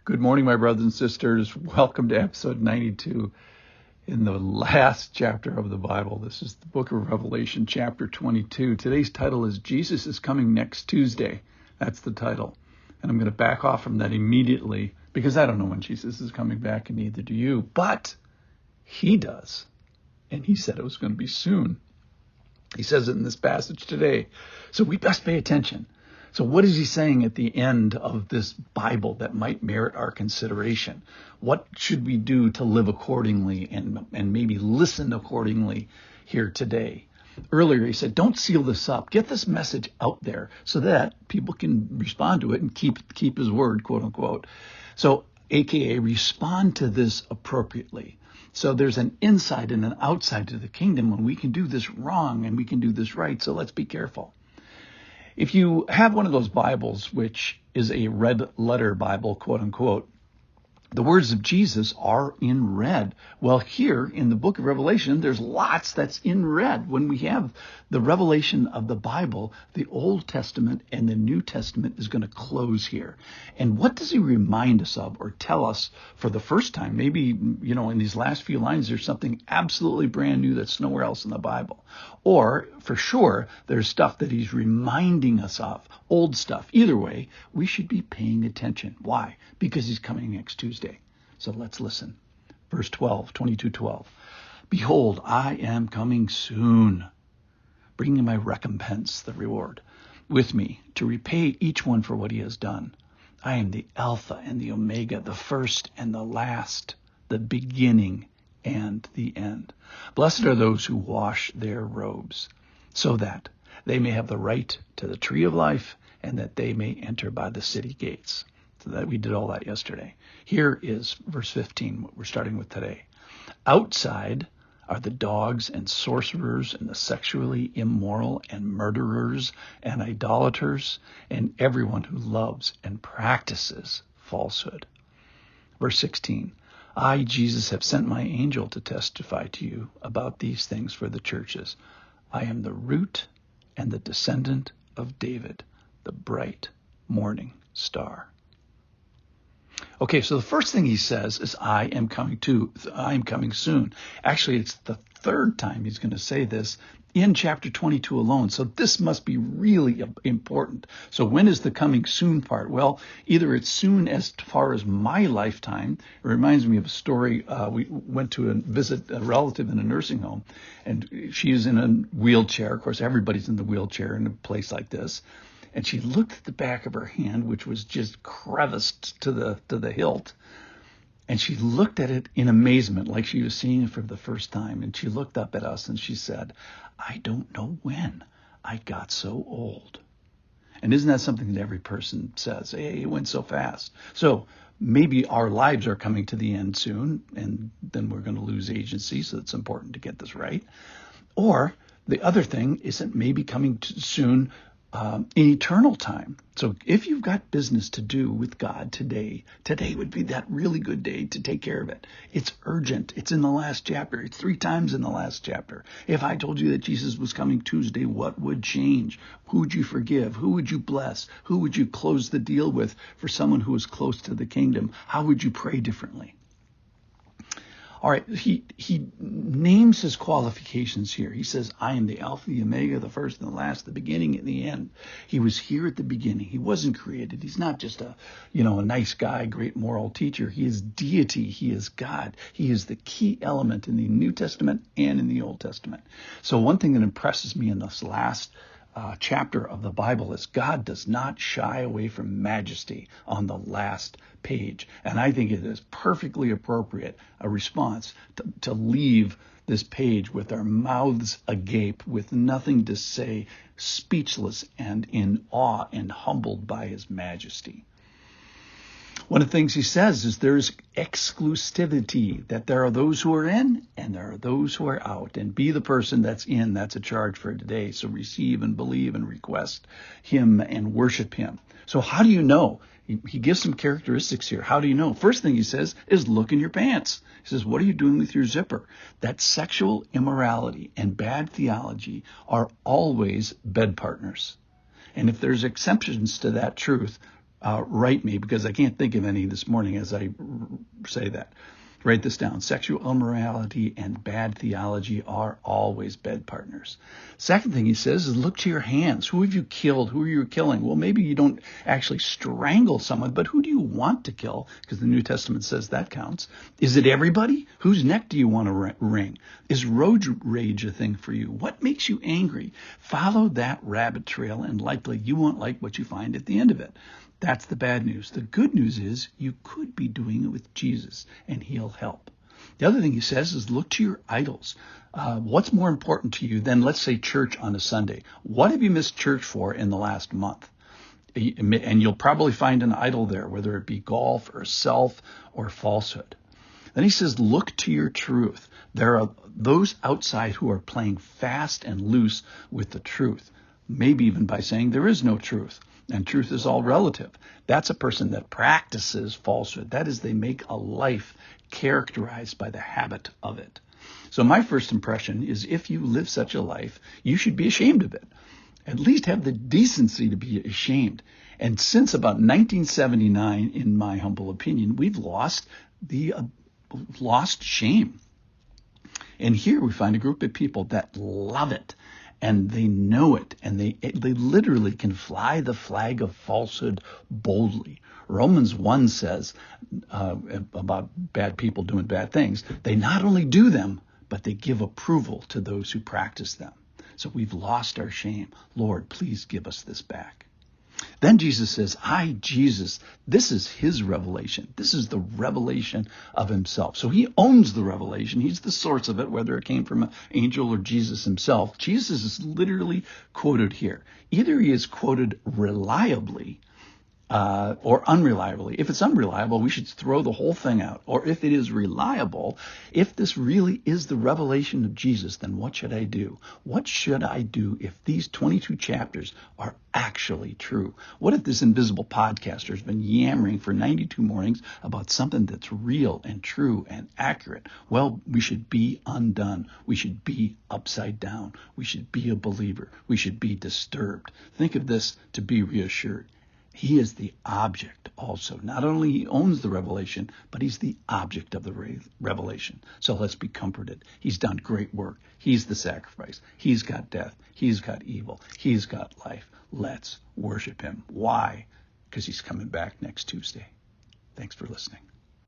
Good morning, my brothers and sisters. Welcome to episode 92 in the last chapter of the Bible. This is the book of Revelation, chapter 22. Today's title is Jesus is Coming Next Tuesday. That's the title. And I'm going to back off from that immediately because I don't know when Jesus is coming back, and neither do you. But he does. And he said it was going to be soon. He says it in this passage today. So we best pay attention. So what is he saying at the end of this Bible that might merit our consideration? What should we do to live accordingly and maybe listen accordingly here today? Earlier he said, don't seal this up. Get this message out there so that people can respond to it and keep his word, quote unquote. So AKA respond to this appropriately. So there's an inside and an outside to the kingdom when we can do this wrong and we can do this right. So let's be careful. If you have one of those Bibles, which is a red letter Bible, quote unquote, the words of Jesus are in red. Well, here in the book of Revelation, there's lots that's in red. When we have the revelation of the Bible, the Old Testament and the New Testament is going to close here. And what does he remind us of or tell us for the first time? Maybe, in these last few lines, there's something absolutely brand new that's nowhere else in the Bible. Or, for sure, there's stuff that he's reminding us of, old stuff. Either way, we should be paying attention. Why? Because he's coming next Tuesday. So let's listen. Verse 12, 22:12. Behold, I am coming soon, bringing my recompense, the reward, with me to repay each one for what he has done. I am the Alpha and the Omega, the first and the last, the beginning and the end. Blessed are those who wash their robes, so that they may have the right to the tree of life and that they may enter by the city gates. So that we did all that yesterday. Here is verse 15, what we're starting with today. Outside are the dogs and sorcerers and the sexually immoral and murderers and idolaters and everyone who loves and practices falsehood. Verse 16. I, Jesus, have sent my angel to testify to you about these things for the churches. I am the root and the descendant of David, the bright morning star. Okay, so the first thing he says is, I am coming soon. Actually, it's the third time he's going to say this in chapter 22 alone. So this must be really important. So when is the coming soon part? Well, either it's soon as far as my lifetime. It reminds me of a story. We went to visit a relative in a nursing home, and she is in a wheelchair. Of course, everybody's in the wheelchair in a place like this. And she looked at the back of her hand, which was just creviced to the hilt. And she looked at it in amazement, like she was seeing it for the first time. And she looked up at us and she said, I don't know when I got so old. And isn't that something that every person says? Hey, it went so fast. So maybe our lives are coming to the end soon, and then we're going to lose agency. So it's important to get this right. Or the other thing is it maybe coming soon in eternal time. So if you've got business to do with God today would be that really good day to take care of it. It's urgent. It's in the last chapter. It's 3 times in the last chapter. If I told you that Jesus was coming Tuesday, what would change? Who would you forgive? Who would you bless? Who would you close the deal with for someone who is close to the kingdom? How would you pray differently? All right, he names his qualifications here. He says, I am the Alpha, the Omega, the first and the last, the beginning and the end. He was here at the beginning. He wasn't created. He's not just a nice guy, great moral teacher. He is deity. He is God. He is the key element in the New Testament and in the Old Testament. So one thing that impresses me in this last chapter of the Bible is God does not shy away from majesty on the last page. And I think it is perfectly appropriate, a response to leave this page with our mouths agape, with nothing to say, speechless and in awe and humbled by his majesty. One of the things he says is there's exclusivity, that there are those who are in and there are those who are out. And be the person that's in. That's a charge for today. So receive and believe and request him and worship him. So how do you know? He gives some characteristics here. How do you know? First thing he says is look in your pants. He says, what are you doing with your zipper? That sexual immorality and bad theology are always bed partners. And if there's exceptions to that truth, write me, because I can't think of any this morning as I say that. Write this down. Sexual immorality and bad theology are always bed partners. Second thing he says is look to your hands. Who have you killed? Who are you killing? Well, maybe you don't actually strangle someone, but who do you want to kill? Because the New Testament says that counts. Is it everybody? Whose neck do you want to wring? Is road rage a thing for you? What makes you angry? Follow that rabbit trail, and likely you won't like what you find at the end of it. That's the bad news. The good news is you could be doing it with Jesus, and he'll help. The other thing he says is look to your idols. What's more important to you than, let's say, church on a Sunday? What have you missed church for in the last month? And you'll probably find an idol there, whether it be golf or self or falsehood. Then he says, look to your truth. There are those outside who are playing fast and loose with the truth, maybe even by saying there is no truth. And truth is all relative. That's a person that practices falsehood. That is, they make a life characterized by the habit of it. So my first impression is if you live such a life, you should be ashamed of it. At least have the decency to be ashamed. And since about 1979, in my humble opinion, we've lost shame. And here we find a group of people that love it. And they know it, and they literally can fly the flag of falsehood boldly. Romans 1 says about bad people doing bad things, they not only do them, but they give approval to those who practice them. So we've lost our shame. Lord, please give us this back. Then Jesus says, Jesus, this is his revelation. This is the revelation of himself. So he owns the revelation. He's the source of it, whether it came from an angel or Jesus himself. Jesus is literally quoted here. Either he is quoted reliably or unreliably. If it's unreliable, we should throw the whole thing out. Or if it is reliable, if this really is the revelation of Jesus, then what should I do? What should I do if these 22 chapters are actually true? What if this invisible podcaster has been yammering for 92 mornings about something that's real and true and accurate? Well, we should be undone. We should be upside down. We should be a believer. We should be disturbed. Think of this to be reassured. He is the object also. Not only he owns the revelation, but he's the object of the revelation. So let's be comforted. He's done great work. He's the sacrifice. He's got death. He's got evil. He's got life. Let's worship him. Why? Because he's coming back next Tuesday. Thanks for listening.